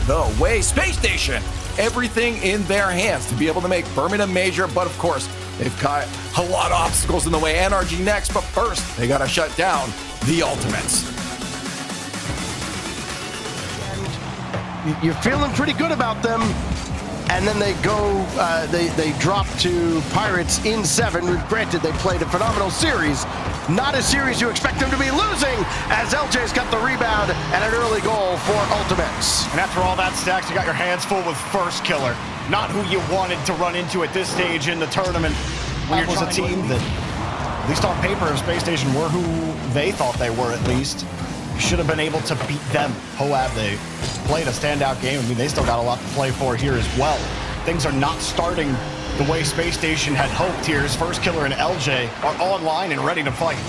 the way. Space Station, everything in their hands to be able to make Birmingham major, but of course, they've got a lot of obstacles in the way. NRG next, but first, they gotta shut down the Ultimates. You're feeling pretty good about them, and then they go, they drop to Pirates in 7. Granted, they played a phenomenal series. Not a series you expect them to be losing, as LJ's got the rebound and an early goal for Ultimates. And after all that, Stacks, you got your hands full with First Killer. Not who you wanted to run into at this stage in the tournament. That was a team that, at least on paper, Space Station were who they thought they were, at least. You should have been able to beat them. Hoab, they played a standout game. I mean, they still got a lot to play for here as well. Things are not starting the way Space Station had hoped here, as First Killer and LJ are online and ready to fight.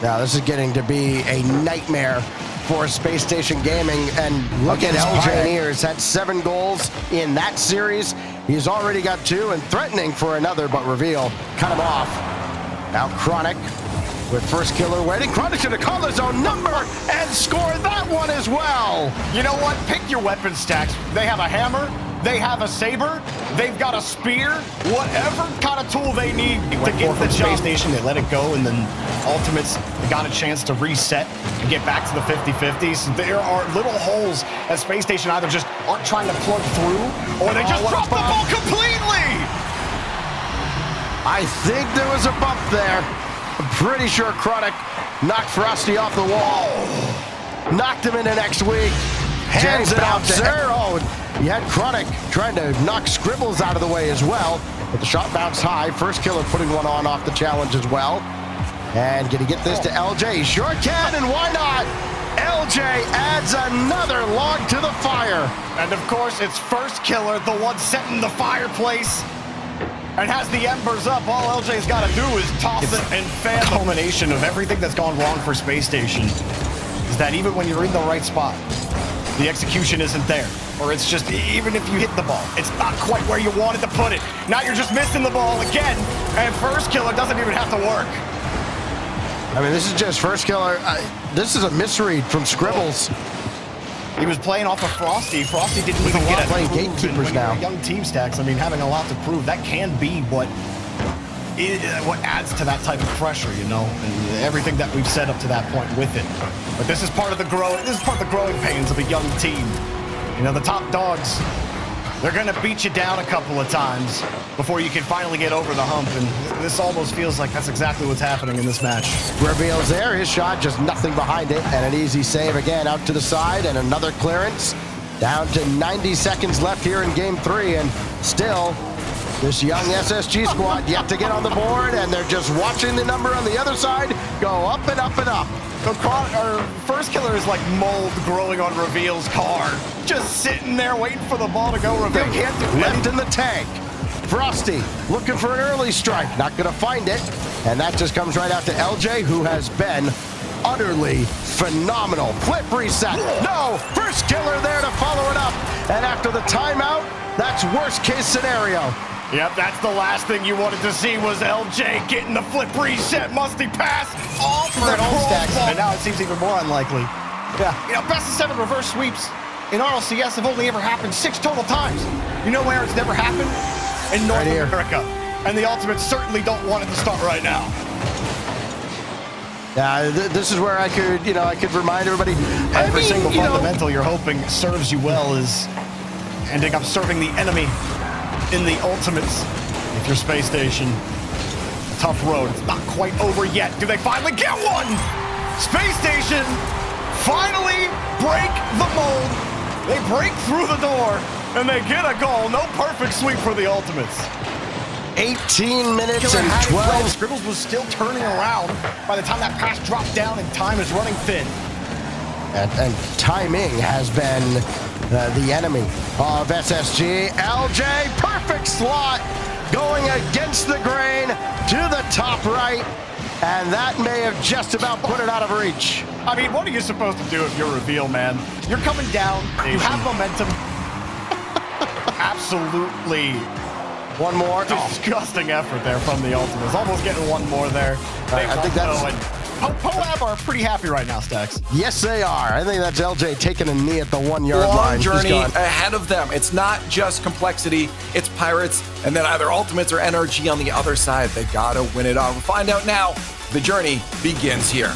Now, this is getting to be a nightmare for Space Station Gaming, and look at LJ Pioneers. Had 7 goals in that series. He's already got 2 and threatening for another, but Reveal cut him off. Now Chronic with First Killer waiting. Chronic's gonna call his own number and score that one as well. You know what? Pick your weapon, Stacks. They have a hammer. They have a saber, they've got a spear, whatever kind of tool they need to get the Space Station. They let it go, and then Ultimates got a chance to reset and get back to the 50-50s. There are little holes that Space Station either just aren't trying to plug through, or they just drop the ball completely. I think there was a bump there. I'm pretty sure Chronic knocked Frosty off the wall. Knocked him into next week. Hands it out there. Oh, you had Chronic trying to knock Scribbles out of the way as well. But the shot bounced high. First Killer putting one on off the challenge as well. And can he get this to LJ? He sure can, and why not? LJ adds another log to the fire. And of course, it's First Killer, the one setting the fireplace, and has the embers up. All LJ's got to do is toss it and fan. The culmination of everything that's gone wrong for Space Station is that even when you're in the right spot, the execution isn't there. Or it's just, even if you hit the ball, it's not quite where you wanted to put it. Now you're just missing the ball again, and First Killer doesn't even have to work. I mean, this is just First Killer. This is a misread from Scribbles. He was playing off of Frosty. Frosty didn't even get playing gatekeepers now. Young team, Stacks, I mean, having a lot to prove, that can be what adds to that type of pressure, you know, and everything that we've set up to that point with it. But this is part of the growing pains of a young team. You know, the top dogs, they're gonna beat you down a couple of times before you can finally get over the hump, and this almost feels like that's exactly what's happening in this match. Reveals there, his shot, just nothing behind it, and an easy save again out to the side, and another clearance. Down to 90 seconds left here in game 3, and still, this young SSG squad yet to get on the board, and they're just watching the number on the other side go up and up and up. So First Killer is like mold growing on Reveal's car. Just sitting there waiting for the ball to go. Reveal can't do anything. Left in the tank. Frosty looking for an early strike. Not going to find it. And that just comes right out to LJ, who has been utterly phenomenal. Flip reset. No! First Killer there to follow it up. And after the timeout, that's worst case scenario. Yep, that's the last thing you wanted to see was LJ getting the flip reset, musty pass off the Stacks. And now it seems even more unlikely. Yeah, you know, best of 7 reverse sweeps in RLCS have only ever happened 6 total times. You know where it's never happened? In North America. And the Ultimates certainly don't want it to start right now. Yeah, this is where I could remind everybody. Every single fundamental you're hoping serves you well is ending up serving the enemy in the Ultimates. If you're Space Station, tough road. It's not quite over yet. Do they finally get one? Space Station finally break the mold. They break through the door, and they get a goal. No perfect sweep for the Ultimates. 18 minutes and 12. Scribbles was still turning around by the time that pass dropped down, and time is running thin. And timing has been the enemy of SSG. LJ, perfect slot, going against the grain to the top right, and that may have just about put it out of reach. I mean, what are you supposed to do if you're Reveal, man? You're coming down, you have momentum. Absolutely. One more. Disgusting effort there from the Ultimates. Almost getting one more there. I think that's Poab are pretty happy right now, Stacks. Yes, they are. I think that's LJ taking a knee at the 1 yard Long line. journey ahead of them. It's not just complexity, it's Pirates, and then either Ultimates or NRG on the other side. They gotta win it all. We'll find out now. The journey begins here.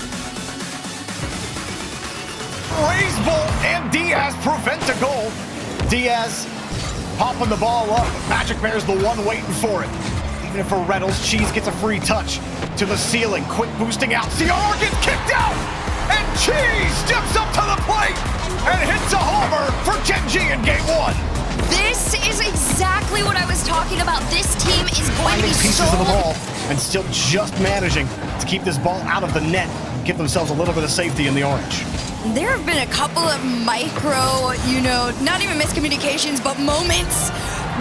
Raisebolt and Diaz prevent a goal. Diaz popping the ball up. Magic Bear's the one waiting for it. Even for Rlcs, Cheese gets a free touch to the ceiling. Quick boosting out. CR gets kicked out. And Cheese steps up to the plate and hits a homer for Gen.G in game 1. This is exactly what I was talking about. This team is going to be Pieces so... of the ball and still just managing to keep this ball out of the net. Give themselves a little bit of safety in the orange. There have been a couple of micro, not even miscommunications, but moments.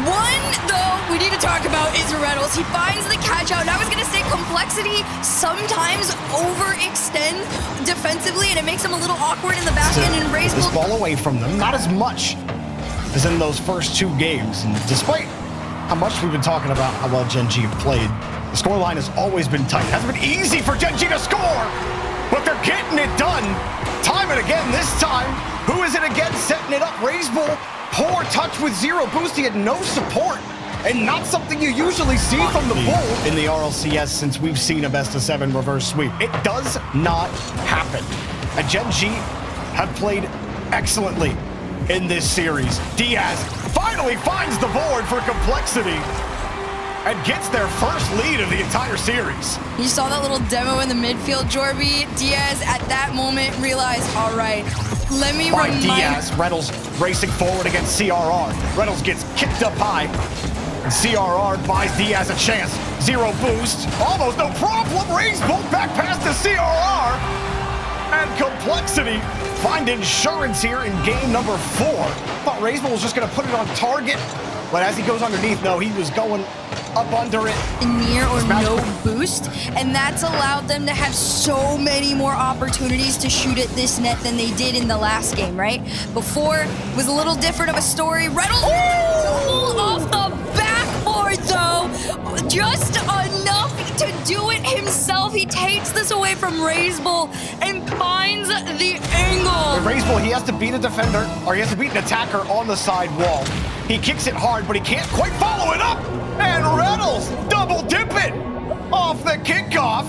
One, though, we need to talk about is Rlcs. He finds the catch out, and I was going to say complexity sometimes overextend defensively, and it makes him a little awkward in the back end, and Raisebolt this ball away from them, not as much as in those first 2 games. And despite how much we've been talking about how well Gen.G have played, the scoreline has always been tight. It hasn't been easy for Gen.G to score, but they're getting it done. Time and again this time. Who is it again setting it up? Raisebolt, poor touch with 0 boost. He had no support, and not something you usually see from the Bull in the RLCS since we've seen a best-of-7 reverse sweep. It does not happen. And Gen.G have played excellently in this series. Diaz finally finds the board for complexity and gets their first lead of the entire series. You saw that little demo in the midfield, Jorby. Diaz, at that moment, realized, all right, let me remind... Diaz, Rlcs racing forward against CRR. Rlcs gets kicked up high, and CRR buys Diaz a chance. 0 boost, almost no problem. Raisebolt back past the CRR. And complexity find insurance here in game number 4. Thought Raisebolt was just gonna put it on target, but as he goes underneath, no, he was going up under it. Near or no boost, and that's allowed them to have so many more opportunities to shoot at this net than they did in the last game, right? Before, it was a little different of a story. Rlcs off the backboard, though. Just enough to do it himself. He takes this away from Raisebolt and finds the angle. Raisebolt, he has to beat a defender, or he has to beat an attacker on the side wall. He kicks it hard, but he can't quite follow it up. And Rlcs double dip it off the kickoff.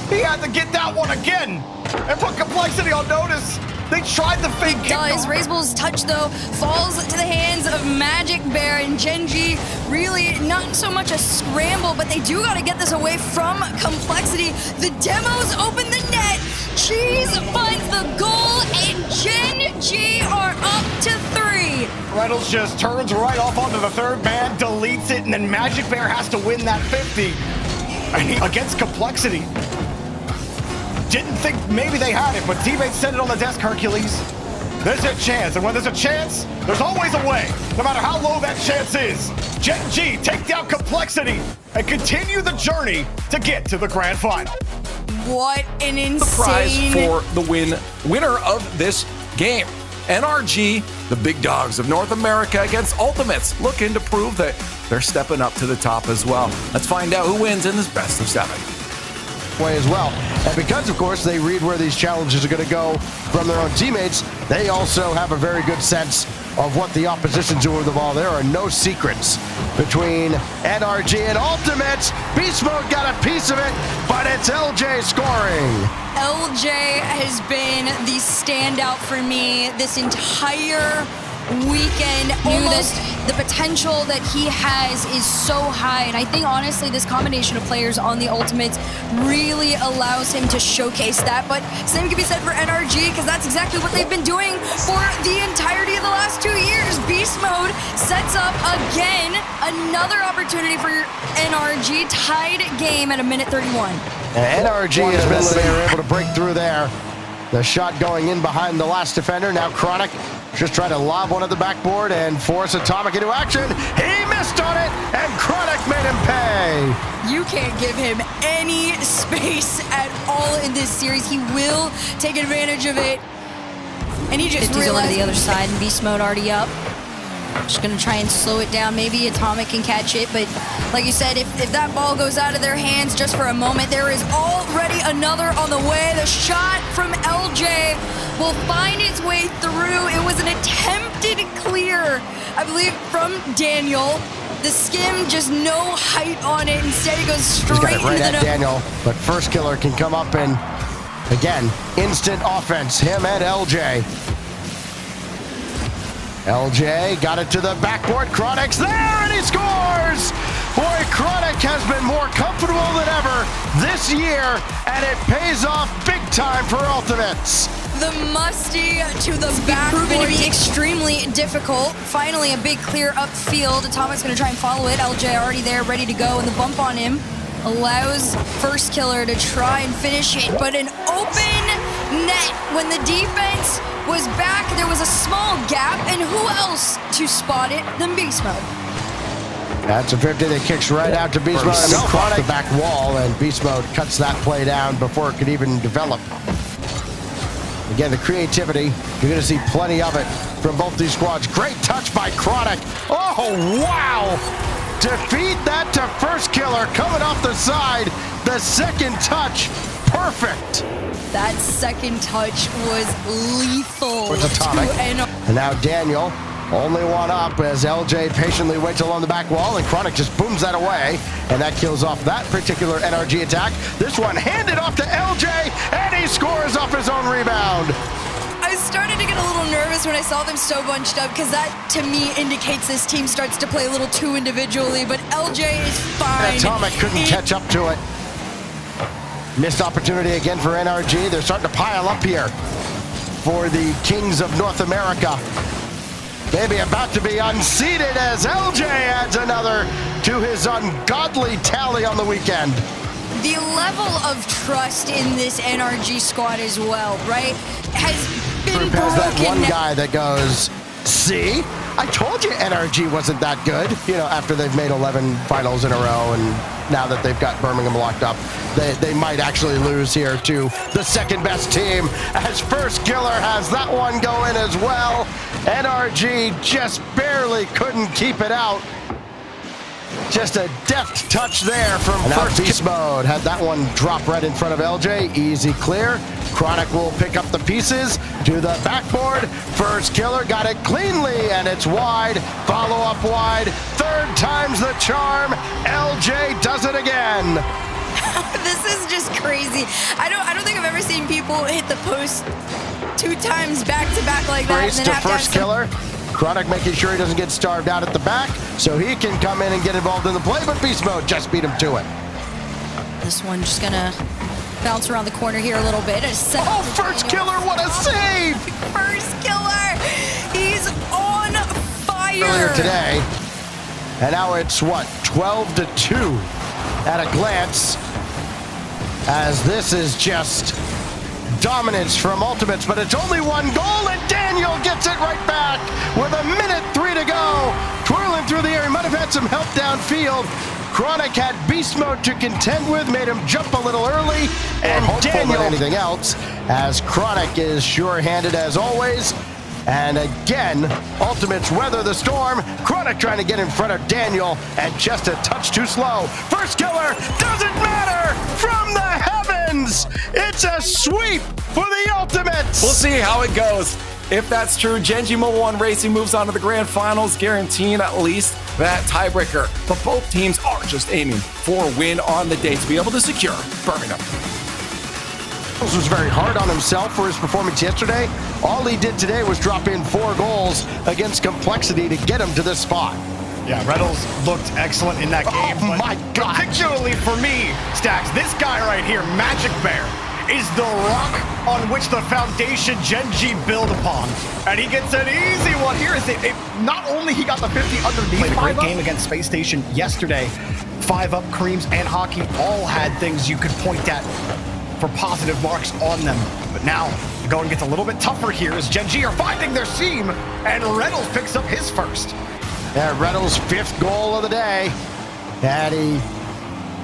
He had to get that one again and put complexity on notice. They tried the fake kickoff. Raiseboll's touch, though, falls to the hands of Magic Bear, and Gen.G really not so much a scramble, but they do got to get this away from complexity. The demos open the net. Cheese finds the goal, and Gen.G are up to 3. Rlcs just turns right off onto the third man, deletes it, and then Magic Bear has to win that 50. And he, against complexity, didn't think maybe they had it, but teammates set it on the desk, Hercules. There's a chance, and when there's a chance, there's always a way, no matter how low that chance is. Gen.G take down complexity and continue the journey to get to the grand final. What an insane... The prize for the winner of this game. NRG, the big dogs of North America against Ultimates, looking to prove that they're stepping up to the top as well. Let's find out who wins in this best-of-7. Way as well. And because, of course, they read where these challenges are going to go from their own teammates, they also have a very good sense of what the opposition's doing with the ball. There are no secrets between NRG and Ultimates. Beast Mode got a piece of it, but it's LJ scoring. LJ has been the standout for me this entire weekend. Almost the potential that he has is so high, and I think honestly this combination of players on the Ultimates really allows him to showcase that. But same can be said for NRG, because that's exactly what they've been doing for the entirety of the last 2 years. Beast Mode sets up again another opportunity for NRG. Tied game at 1:31. And NRG has been able to break through there. The shot going in behind the last defender. Now Chronic just trying to lob one at the backboard and force Atomic into action. He missed on it, and Chronic made him pay. You can't give him any space at all in this series. He will take advantage of it. And he just realized... over to the other side, and Beast Mode already up. Just gonna try and slow it down. Maybe Atomic can catch it, but like you said, if that ball goes out of their hands just for a moment, there is already another on the way. The shot from LJ will find its way through. It was an attempted clear, I believe, from Daniel. The skim, just no height on it. Instead, it goes straight He's got it right into at the Daniel, but First Killer can come up and, again, instant offense, him and LJ. LJ got it to the backboard. Chronic's there, and he scores! Boy, Chronic has been more comfortable than ever this year, and it pays off big time for Ultimates. The musty to the back, proven to be extremely difficult. Finally, a big clear upfield. Atomic's going to try and follow it. LJ already there, ready to go, and the bump on him allows First Killer to try and finish it, but an open net when the defense was back. There was a small gap, and who else to spot it than Beast Mode? That's a 50 that kicks right out to Beast Mode and across the back wall, and Beast Mode cuts that play down before it could even develop. Again, the creativity, you're going to see plenty of it from both these squads. Great touch by Chronic. Oh, wow! Defeat that to First Killer coming off the side. The second touch, perfect. That second touch was lethal. With Atomic. And now Daniel, only one up as LJ patiently waits along the back wall, and Chronic just booms that away, and that kills off that particular NRG attack. This one handed off to LJ, and he scores off his own rebound. I started to get a little nervous when I saw them so bunched up, because that, to me, indicates this team starts to play a little too individually, but LJ is fine. Atomic couldn't catch up to it. Missed opportunity again for NRG. They're starting to pile up here for the Kings of North America. Maybe about to be unseated as LJ adds another to his ungodly tally on the weekend. The level of trust in this NRG squad as well, right, has been broken. Has that one guy that goes, see? I told you NRG wasn't that good. You know, after they've made 11 finals in a row, and now that they've got Birmingham locked up, they might actually lose here to the second best team, as First Killer has that one go in as well. NRG just barely couldn't keep it out. Just a deft touch there from First Beast Mode. Had that one drop right in front of LJ. Easy clear. Chronic will pick up the pieces to the backboard. First Killer got it cleanly, and it's wide. Follow up wide. Third time's the charm. LJ does it again. This is just crazy. I don't think I've ever seen people hit the post 2 times back to back like that. Race and then to First Killer. Chronic making sure he doesn't get starved out at the back, so he can come in and get involved in the play, but Beast Mode just beat him to it. This one just gonna bounce around the corner here a little bit. Oh, First Killer, what a save! First Killer, he's on fire. Earlier today, and now it's what, 12-2 at a glance, as this is just dominance from Ultimates, but it's only one goal, and Daniel gets it right back with 1:03 to go. Twirling through the air, he might have had some help downfield. Chronic had Beast Mode to contend with, made him jump a little early, and Daniel anything else, as Chronic is sure-handed as always. And again, Ultimates weather the storm. Chronic trying to get in front of Daniel, and just a touch too slow. First Killer, doesn't matter, from the heavens. It's a sweep for the Ultimates. We'll see how it goes. If that's true, Gen.G Mobile 1 Racing moves on to the grand finals, guaranteeing at least that tiebreaker. But both teams are just aiming for a win on the day to be able to secure Birmingham. Was very hard on himself for his performance yesterday. All he did today was drop in 4 goals against Complexity to get him to this spot. Yeah, Reynolds looked excellent in that game. Oh my God. Particularly for me, Stacks, this guy right here, Magic Bear, is the rock on which the foundation Gen.G build upon. And he gets an easy one here. Not only he got the 50 underneath. Played a great game against Space Station yesterday. 5 up, Creams, and Hockey all had things you could point at for positive marks on them. But now, the going gets a little bit tougher here as Gen.G are finding their seam, and Reynolds picks up his first. Yeah, Reynolds' 5th goal of the day. And he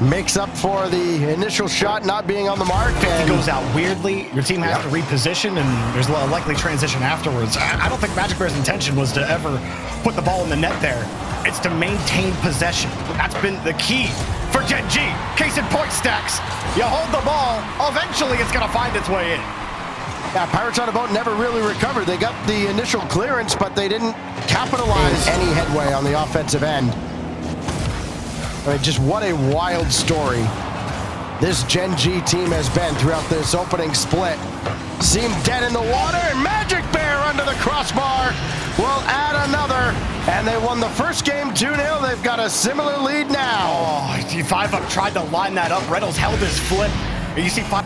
makes up for the initial shot not being on the mark. He And goes out weirdly. Your team has to reposition, and there's a likely transition afterwards. I don't think Magic Bear's intention was to ever put the ball in the net there. It's to maintain possession. That's been the key for Gen.G. Case in point, Stacks. You hold the ball, eventually it's going to find its way in. yeah, Pirates on a Boat never really recovered. They got the initial clearance, but they didn't capitalize any headway on the offensive end. I mean, just what a wild story this Gen.G team has been throughout this opening split. Seemed dead in the water, and Magic Bear under the crossbar will add another, and they won the first game 2-0. They've got a similar lead now. Oh, 5-up tried to line that up. Reynolds held his flip. And you see 5.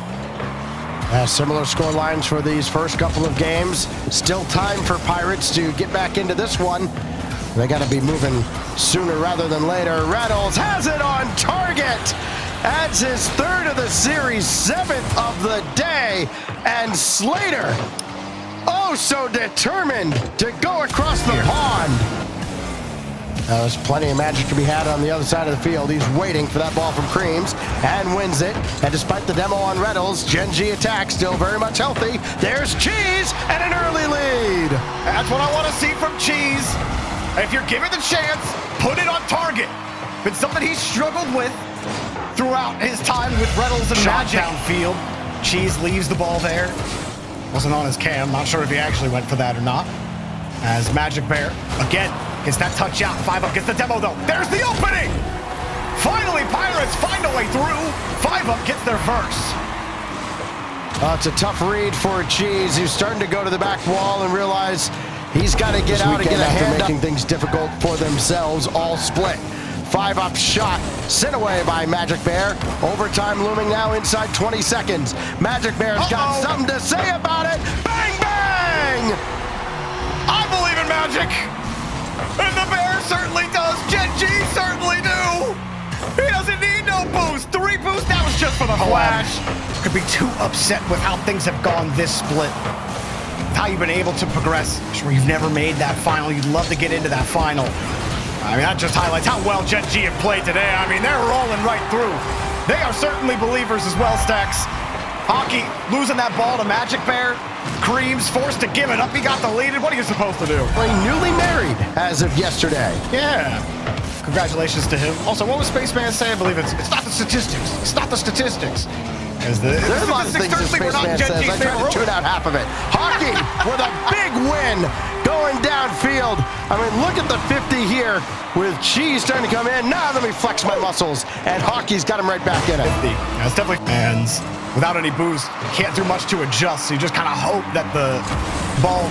Similar score lines for these first couple of games. Still time for Pirates to get back into this one. They got to be moving sooner rather than later. Reynolds has it on target. Adds his third of the series, 7th of the day. And Slater, oh so determined to go across the pond. There's plenty of magic to be had on the other side of the field. He's waiting for that ball from Creams and wins it. And despite the demo on Reynolds, Gen.G attack still very much healthy. There's Cheese and an early lead. That's what I want to see from Cheese. If you're given the chance, put it on target. It's something he's struggled with throughout his time with Reynolds and Magic downfield. Cheese leaves the ball there. Wasn't on his cam. Not sure if he actually went for that or not. As Magic Bear, again, gets that touch out. 5-up gets the demo, though. There's the opening! Finally, Pirates find a way through. 5-up gets their first. It's a tough read for Cheese, who's starting to go to the back wall and realize he's got to get out and get a hand up. Making things difficult for themselves all split. 5-up shot sent away by Magic Bear. Overtime looming now inside 20 seconds. Magic Bear's got something to say about it. Bang, bang! I believe in Magic. And the Bear certainly does. Gen.G certainly do. He doesn't need no boost. 3 boosts, that was just for the flash. Could be too upset with how things have gone this split. How you've been able to progress. Sure, you've never made that final. You'd love to get into that final. I mean, that just highlights how well Gen.G have played today. I mean, they're rolling right through. They are certainly believers as well, Stacks. Hockey losing that ball to Magic Bear. Creams forced to give it up. He got the lead. What are you supposed to do? Newly married as of yesterday. Yeah. Congratulations to him. Also, what was Spaceman say? I believe it's not the statistics. It's not the statistics. There's a lot of things that Spaceman says. I tried to tune out half of it. Hockey with a big win going downfield. I mean, look at the 50 here with Cheese starting to come in. Now let me flex my muscles. And Hockey's got him right back in it. That's definitely hands. Without any boost, can't do much to adjust. So you just kind of hope that the ball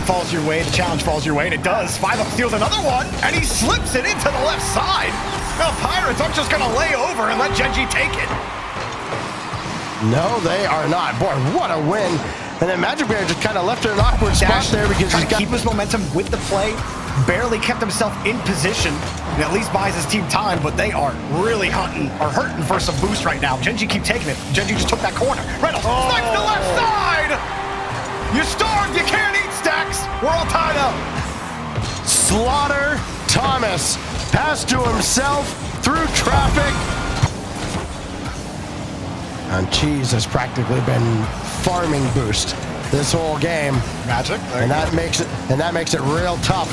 falls your way, the challenge falls your way, and it does. 5-up steals another one, and he slips it into the left side. Now Pirates aren't just going to lay over and let Gen.G take it. No, they are not. Boy, what a win. And then Magic Bear just kind of left in an awkward spot there because he's got to keep his momentum with the play. Barely kept himself in position and at least buys his team time, but they are really hurting for some boost right now. Gen.G keep taking it. Gen.G just took that corner. Reynolds snipes the left side. You starved, you can't eat, Stacks. We're all tied up. Slaughter Thomas pass to himself through traffic. And Cheese has practically been farming boost this whole game. Magic. And that makes it real tough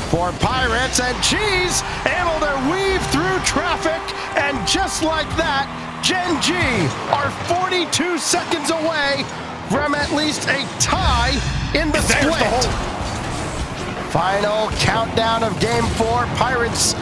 for Pirates, and Cheese able to weave through traffic, and just like that, Gen.G are 42 seconds away from at least a tie in the split. Final countdown of Game 4. Pirates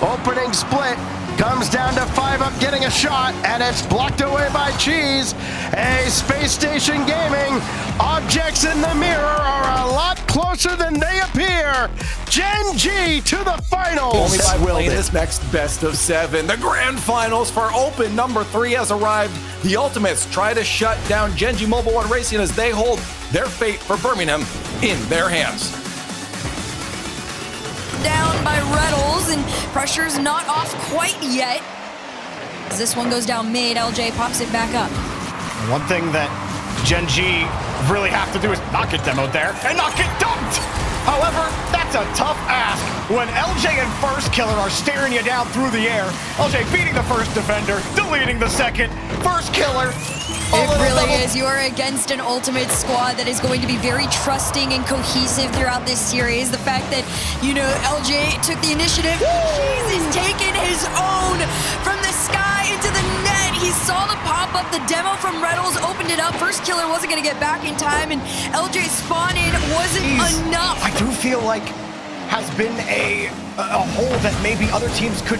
opening split comes down to 5-up getting a shot, and it's blocked away by Cheese. A Space Station Gaming. Objects in the mirror are a lot closer than they appear. Gen.G to the finals. Only by playing this next best of 7. The grand finals for Open number 3 has arrived. The Ultimates try to shut down Gen.G Mobile One Racing as they hold their fate for Birmingham in their hands. Down by Reynolds, and pressure's not off quite yet. As this one goes down mid, LJ pops it back up. One thing that Gen.G really have to do is not get demoed there and not get dumped. However, that's a tough ask when LJ and First Killer are staring you down through the air. LJ beating the first defender, deleting the second. First Killer. It really is. You are against an Ultimate squad that is going to be very trusting and cohesive throughout this series. The fact that, you know, LJ took the initiative. He's taken his own from the sky into the net. He saw the pop-up. The demo from Rlcs opened it up. First Killer wasn't going to get back in time, and LJ spawning wasn't enough. I do feel like has been a hole that maybe other teams could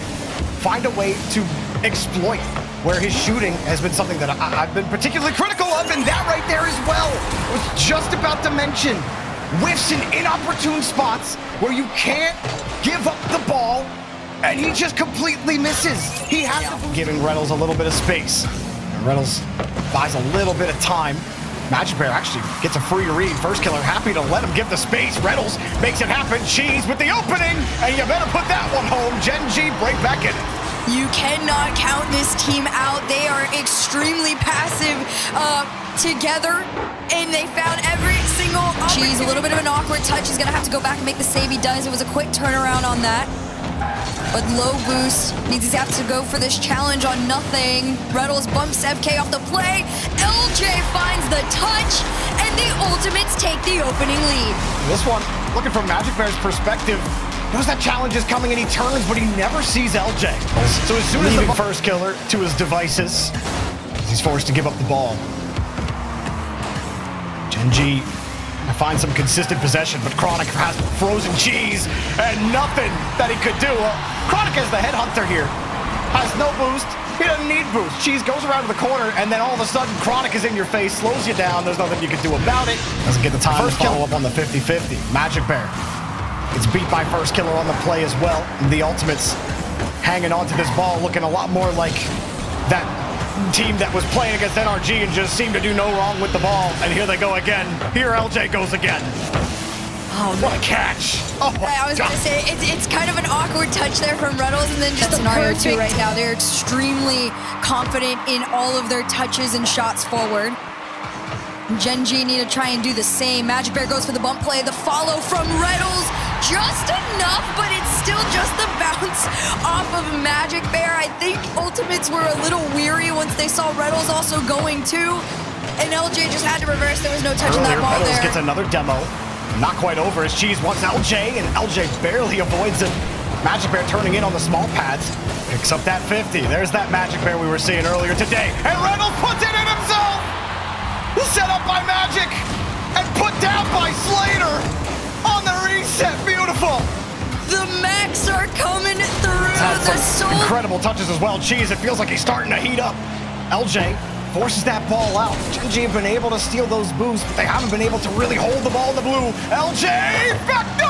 find a way to exploit, where his shooting has been something that I've been particularly critical of, and that right there as well. I was just about to mention whiffs in inopportune spots where you can't give up the ball, and he just completely misses. He has to giving Rlcs a little bit of space. Rlcs buys a little bit of time. Magic Bear actually gets a free read. First Killer happy to let him give the space. Rlcs makes it happen. Cheese with the opening, and you better put that one home. Gen.G break back in. You cannot count this team out. They are extremely passive together, and they found every single opportunity. Cheese, a little bit of an awkward touch. He's gonna have to go back and make the save. He does. It was a quick turnaround on that. But low boost, needs to have to go for this challenge on nothing. Rlcs bumps FK off the play. LJ finds the touch, and the Ultimates take the opening lead. This one, looking from Magic Bear's perspective, knows that challenge is coming and he turns, but he never sees LJ. So as soon as the First Killer to his devices, he's forced to give up the ball. Gen.G finds some consistent possession, but Chronic has frozen cheese and nothing that he could do. Chronic as the headhunter here has no boost. He doesn't need boost. Cheese goes around to the corner, and then all of a sudden, Chronic is in your face, slows you down. There's nothing you can do about it. Doesn't get the time to follow up on the 50-50. Magic Bear gets beat by First Killer on the play as well. The Ultimates hanging on to this ball, looking a lot more like that team that was playing against NRG and just seemed to do no wrong with the ball. And here they go again. Here LJ goes again. Oh, what a catch. Oh, I was going to say, it's kind of an awkward touch there from Rlcs, and then just scenario 2 right now. They're extremely confident in all of their touches and shots forward. Gen.G need to try and do the same. Magic Bear goes for the bump play. The follow from Rlcs, just enough, but it's still just the bounce off of Magic Bear. I think Ultimates were a little weary once they saw Rlcs also going too, and LJ just had to reverse. There was no touching that ball there. Rlcs gets another demo. Not quite over as Cheese wants LJ, and LJ barely avoids it. Magic Bear turning in on the small pads. Picks up that 50. There's that Magic Bear we were seeing earlier today. And Rlcs puts it in himself! Set up by Magic and put down by Slater on the reset. Beautiful. The Max are coming through. The incredible touches as well. Cheese, it feels like he's starting to heat up. LJ forces that ball out. Gen.G have been able to steal those boosts, but they haven't been able to really hold the ball in the blue. LJ back. No,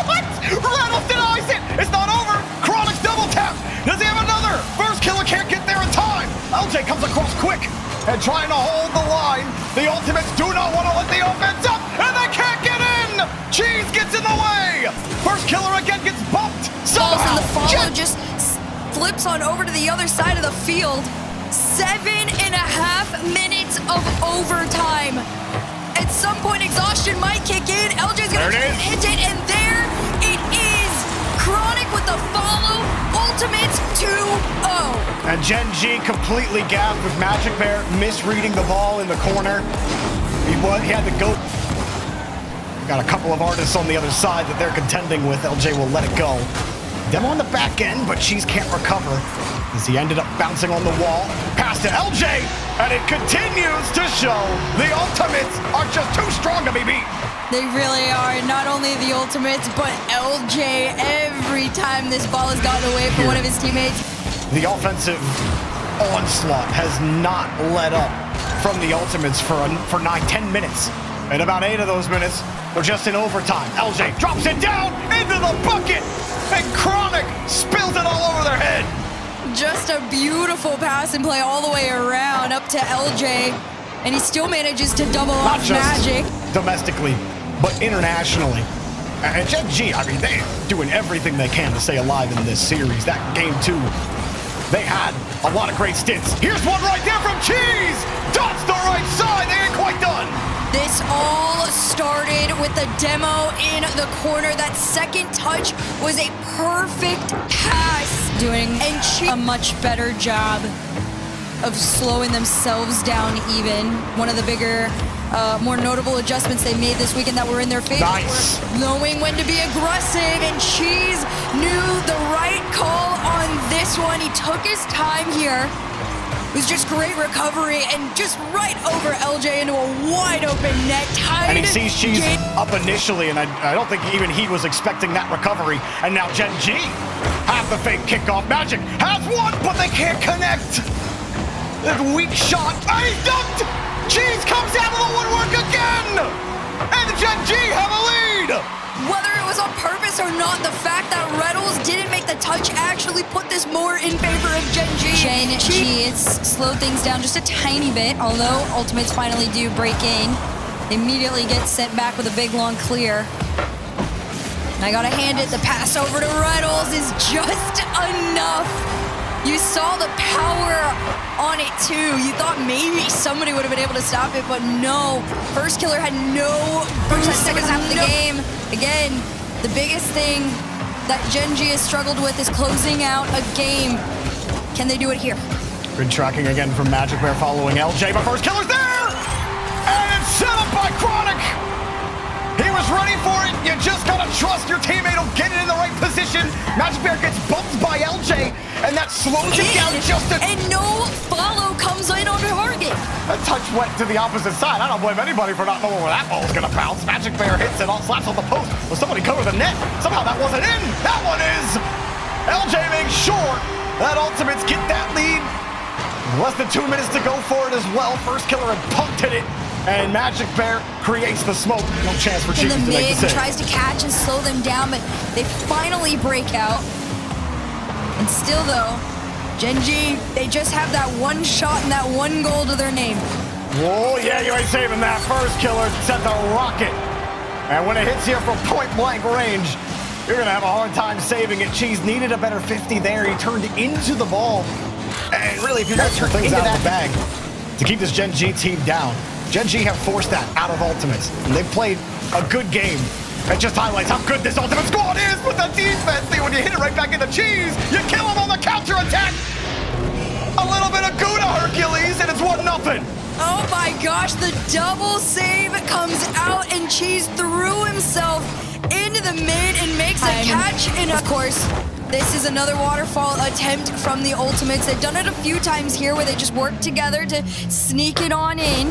what? Rlcs denies it. It's not over. Chronic's double tap. Does he have another? First Killer can't get there in time. LJ comes across quick and trying to hold the line. The Ultimates do not want to let the offense up, and they can't get in! Cheese gets in the way! First Killer again gets bumped! Somehow, and the follow just flips on over to the other side of the field. 7.5 minutes of overtime. At some point, exhaustion might kick in. LJ's gonna hit it, and there it is! Chronic with the follow, Ultimates 2-0. And Gen.G completely gapped with Magic Bear misreading the ball in the corner. He had to go. Got a couple of artists on the other side that they're contending with. LJ will let it go. Demo on the back end, but Cheese can't recover as he ended up bouncing on the wall. Pass to LJ, and it continues to show the Ultimates are just too strong to be beat. They really are. Not only the Ultimates, but LJ every time this ball has gotten away from one of his teammates. The offensive onslaught has not let up from the Ultimates for 9-10 minutes. And about 8 of those minutes were just in overtime. LJ drops it down into the bucket, and Chronic spills it all over their head. Just a beautiful pass and play all the way around up to LJ, and he still manages to double off Magic. Domestically, but internationally. And Gen.G, I mean, they're doing everything they can to stay alive in this series. That game 2, they had a lot of great stints. Here's one right there from Cheese! Dots the right side, they ain't quite done! This all started with the demo in the corner. That second touch was a perfect pass. And she a much better job of slowing themselves down even. One of the bigger, more notable adjustments they made this weekend that were in their favor. Nice. Knowing when to be aggressive, and Cheese knew the right call on this one. He took his time here. It was just great recovery and just right over LJ into a wide open net. And he sees Cheese up initially, and I don't think even he was expecting that recovery. And now Gen.G have the fake kickoff. Magic has one, but they can't connect. The weak shot. And he's dunked. Cheese comes out of the woodwork again. And Gen.G have a lead. Whether it was on purpose or not, the fact that Rlcs didn't make the touch actually put this more in favor of Gen.G. Gen.G, it's slowed things down just a tiny bit, although Ultimates finally do break in. Immediately get sent back with a big long clear. And I gotta hand it, the pass over to Rlcs is just enough. You saw the power on it too. You thought maybe somebody would have been able to stop it, but no. First Killer had no boost. Second half of the game. Again, the biggest thing that Gen.G has struggled with is closing out a game. Can they do it here? Good tracking again from Magic Bear following LJ, but First Killer's there! And it's set up by Chronic! He was ready for it. You just gotta trust your teammate will get it in the right position. Magic Bear gets bumped by LJ, and that slows it down just a... And no follow comes in on target. That touch went to the opposite side. I don't blame anybody for not knowing where that ball's gonna bounce. Magic Bear hits it, all slaps on the post. Will somebody cover the net? Somehow that wasn't in. That one is. LJ makes sure that Ultimates get that lead. Less than 2 minutes to go for it as well. First Killer had punted it. And Magic Bear creates the smoke. No chance for Cheese to make the save. Tries to catch and slow them down, but they finally break out. And still though, Gen.G, they just have that one shot and that one goal to their name. Whoa, yeah, you ain't saving that. First Killer sent the rocket. And when it hits here from point blank range, you're gonna have a hard time saving it. Cheese needed a better 50 there. He turned into the ball. And really, if you're gonna turn things out of the bag to keep this Gen.G team down, Gen.G have forced that out of Ultimates. And they've played a good game. It just highlights how good this Ultimate squad is with the defense. See, when you hit it right back into Cheese, you kill him on the counter-attack. A little bit of Gouda Hercules, and it's 1-0. Oh my gosh, the double save comes out, and Cheese threw himself into the mid and makes a catch. And of course, this is another waterfall attempt from the Ultimates. They've done it a few times here where they just work together to sneak it on in.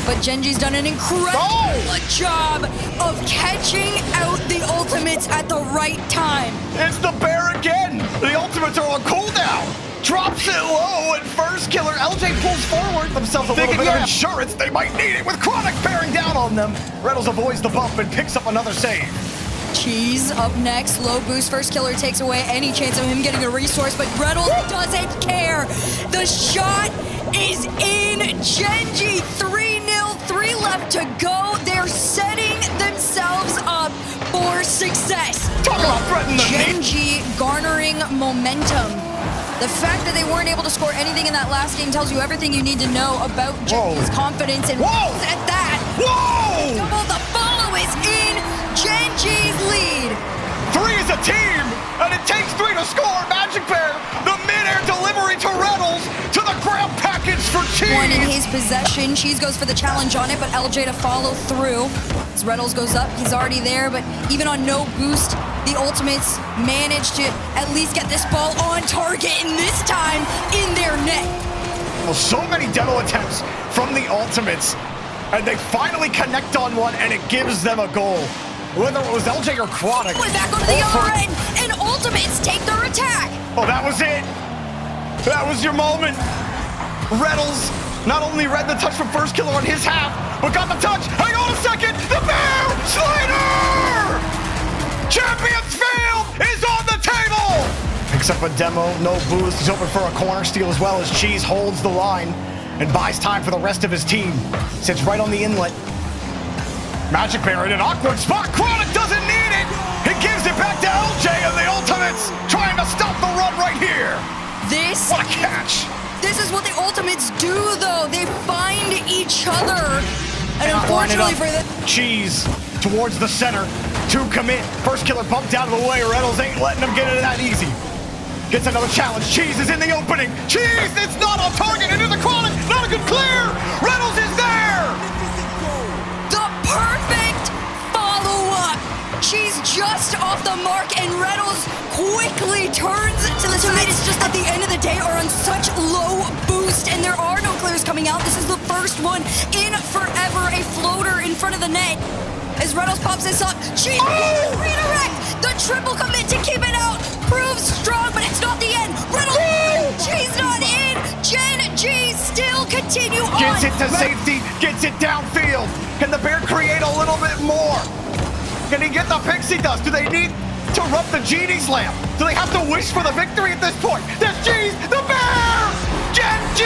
But Gen.G's done an incredible job of catching out the Ultimates at the right time. It's the Bear again. The Ultimates are on cooldown. Drops it low, and First Killer, LJ pulls forward themselves a little bit of insurance. They might need it with Chronic bearing down on them. Rlcs avoids the bump and picks up another save. Cheese up next, low boost. First Killer takes away any chance of him getting a resource, but Rlcs doesn't care. The shot is in. Gen.G 3-0, 3 left to go. They're setting themselves up for success. Talk about threatening the Gen.G garnering momentum. The fact that they weren't able to score anything in that last game tells you everything you need to know about Gen.G's confidence. And at that, double the follow is in. Gen.G's lead. 3 is a team, and it takes 3 to score. Magic Bear, the mid-air delivery to Rlcs, to the ground package for Cheese. One in his possession. Cheese goes for the challenge on it, but LJ to follow through. As Rlcs goes up, he's already there, but even on no boost, the Ultimates managed to at least get this ball on target, and this time in their net. Well, so many demo attempts from the Ultimates, and they finally connect on one, and it gives them a goal. Whether it was LJ or Chronic. Back onto the other end, and Ultimates take their attack. Oh, that was it. That was your moment. Rlcs not only read the touch from First Killer on his half, but got the touch. Hang on a second. The Bear Slider! Champions Field is on the table. Picks up a demo, no boost. He's open for a corner steal as well as Cheese holds the line and buys time for the rest of his team. Sits right on the inlet. Magic Bear in an awkward spot. Chronic doesn't need it. He gives it back to LJ, and the Ultimates trying to stop the run right here. What a catch. This is what the Ultimates do, though. They find each other And unfortunately for the Cheese towards the center to commit. First killer bumped out of the way. Reynolds ain't letting him get it that easy. Gets another challenge. Cheese is in the opening. Cheese, it's not on target. Into the chronic. Not a good clear. Reynolds is there. The perfect follow-up. She's just off the mark, and Reynolds quickly turns to the side. It's just at the end of the day are on such low boost, and there are no clears coming out. This is the first one in forever. A floater in front of the net. As Reynolds pops this up, she redirect. The triple commit to keep it out. Proves strong, but it's not the end. Reynolds, she's not in. Gen.G still continue on. Gets it to safety. Gets it downfield. Can the Bear create a little bit more? Can he get the pixie dust? Do they need to rub the genie's lamp? Do they have to wish for the victory at this point? There's G's, the Bear! Gen.G